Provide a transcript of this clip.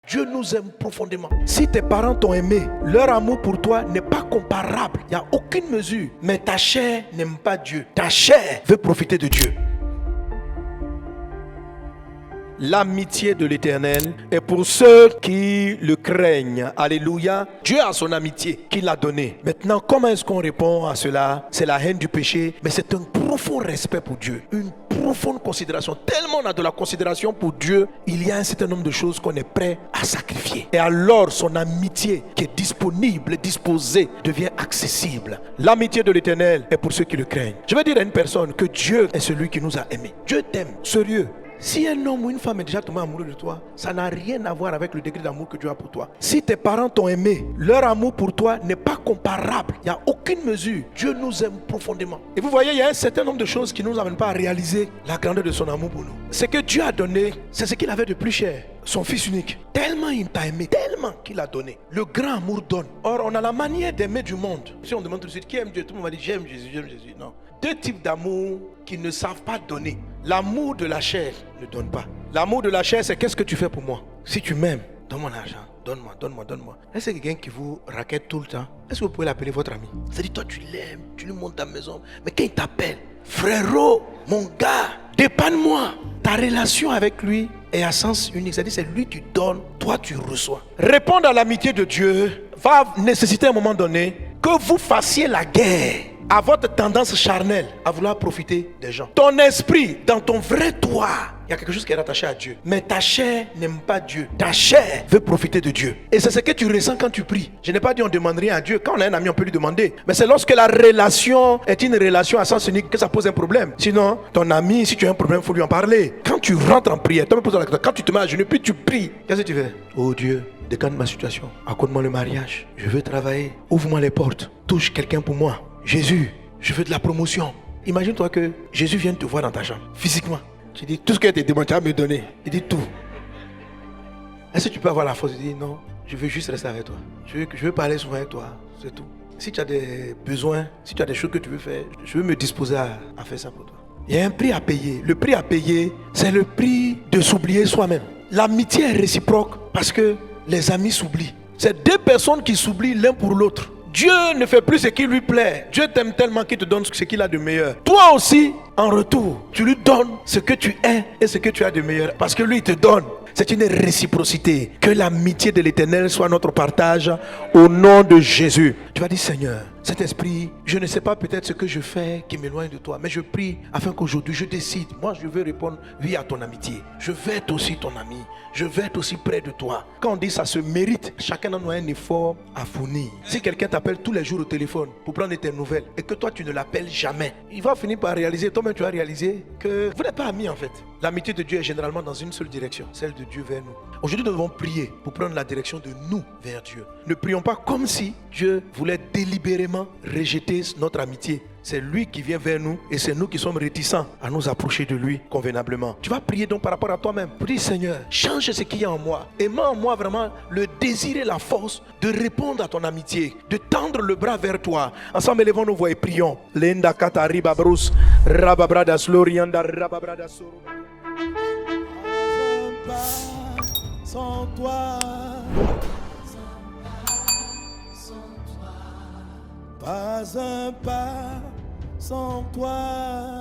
Dieu nous aime profondément. Si tes parents t'ont aimé, leur amour pour toi n'est pas comparable. Il n'y a aucune mesure. Mais ta chair n'aime pas Dieu. Ta chair veut profiter de Dieu. L'amitié de l'Éternel est pour ceux qui le craignent. Alléluia. Dieu a son amitié qu'il a donnée. Maintenant, comment est-ce qu'on répond à cela? C'est la haine du péché, mais c'est un profond respect pour Dieu. Une profonde considération. Tellement on a de la considération pour Dieu, il y a un certain nombre de choses qu'on est prêt à sacrifier. Et alors, son amitié qui est disponible, disposée, devient accessible. L'amitié de l'Éternel est pour ceux qui le craignent. Je veux dire à une personne que Dieu est celui qui nous a aimés. Dieu t'aime, sérieux. Si un homme ou une femme est déjà tombé amoureux de toi, ça n'a rien à voir avec le degré d'amour que Dieu a pour toi. Si tes parents t'ont aimé, leur amour pour toi n'est pas comparable. Il n'y a aucune mesure. Dieu nous aime profondément. Et vous voyez, il y a un certain nombre de choses qui ne nous amènent pas à réaliser la grandeur de son amour pour nous. Ce que Dieu a donné, c'est ce qu'il avait de plus cher. Son fils unique. Tellement il t'a aimé, tellement qu'il a donné. Le grand amour donne. Or, on a la manière d'aimer du monde. Si on demande tout de suite qui aime Dieu, tout le monde va dire j'aime Jésus, j'aime Jésus. Non. Deux types d'amour qui ne savent pas donner. L'amour de la chair ne donne pas. L'amour de la chair, c'est qu'est-ce que tu fais pour moi? Si tu m'aimes, donne mon argent. Donne-moi, donne-moi, donne-moi. Est-ce que c'est quelqu'un qui vous raquette tout le temps? Est-ce que vous pouvez l'appeler votre ami? C'est-à-dire, toi, tu l'aimes, tu lui montes ta maison. Mais quand il t'appelle, frérot, mon gars, dépanne-moi. Ta relation avec lui est à sens unique. C'est-à-dire, c'est lui qui donne, toi, tu reçois. Répondre à l'amitié de Dieu va nécessiter à un moment donné que vous fassiez la guerre à votre tendance charnelle à vouloir profiter des gens. Ton esprit, dans ton vrai toi, il y a quelque chose qui est rattaché à Dieu. Mais ta chair n'aime pas Dieu. Ta chair veut profiter de Dieu. Et c'est ce que tu ressens quand tu pries. Je n'ai pas dit on ne demande rien à Dieu. Quand on a un ami, on peut lui demander. Mais c'est lorsque la relation est une relation à sens unique que ça pose un problème. Sinon, ton ami, si tu as un problème, il faut lui en parler. Quand tu rentres en prière, toi me poses la question, quand tu te mets à genoux, puis tu pries, qu'est-ce que tu fais? Oh Dieu, décante ma situation. Accorde-moi le mariage. Je veux travailler. Ouvre-moi les portes. Touche quelqu'un pour moi. Jésus, je veux de la promotion. Imagine-toi que Jésus vient te voir dans ta chambre, physiquement. Tu dis, tout ce que tu as demandé, tu vas me donner. Il dit tout. Est-ce que tu peux avoir la force de dire, non, je veux juste rester avec toi. Je veux parler souvent avec toi, c'est tout. Si tu as des besoins, si tu as des choses que tu veux faire, je veux me disposer à faire ça pour toi. Il y a un prix à payer. Le prix à payer, c'est le prix de s'oublier soi-même. L'amitié est réciproque parce que les amis s'oublient. C'est deux personnes qui s'oublient l'un pour l'autre. Dieu ne fait plus ce qui lui plaît. Dieu t'aime tellement qu'il te donne ce qu'il a de meilleur. Toi aussi, en retour, tu lui donnes ce que tu es et ce que tu as de meilleur. Parce que lui, il te donne. C'est une réciprocité. Que l'amitié de l'Éternel soit notre partage au nom de Jésus. Tu vas dire, Seigneur, cet esprit, je ne sais pas peut-être ce que je fais qui m'éloigne de toi, mais je prie afin qu'aujourd'hui je décide. Moi, je veux répondre oui à ton amitié. Je veux être aussi ton ami. Je veux être aussi près de toi. Quand on dit ça se mérite, chacun en a un effort à fournir. Si quelqu'un t'appelle tous les jours au téléphone pour prendre tes nouvelles et que toi tu ne l'appelles jamais, il va finir par réaliser, toi-même tu vas réaliser que vous n'êtes pas amis en fait. L'amitié de Dieu est généralement dans une seule direction, celle de Dieu vers nous. Aujourd'hui, nous devons prier pour prendre la direction de nous vers Dieu. Ne prions pas comme si Dieu voulait délibérément rejeter notre amitié. C'est lui qui vient vers nous et c'est nous qui sommes réticents à nous approcher de lui convenablement. Tu vas prier donc par rapport à toi-même. Pour dire, Seigneur, change ce qu'il y a en moi. Et mets en moi vraiment le désir et la force de répondre à ton amitié, de tendre le bras vers toi. Ensemble, élevons nos voix et prions. Lenda kata riba brus, rababrada slorianda rababrada soro. Sans toi, pas un pas sans toi.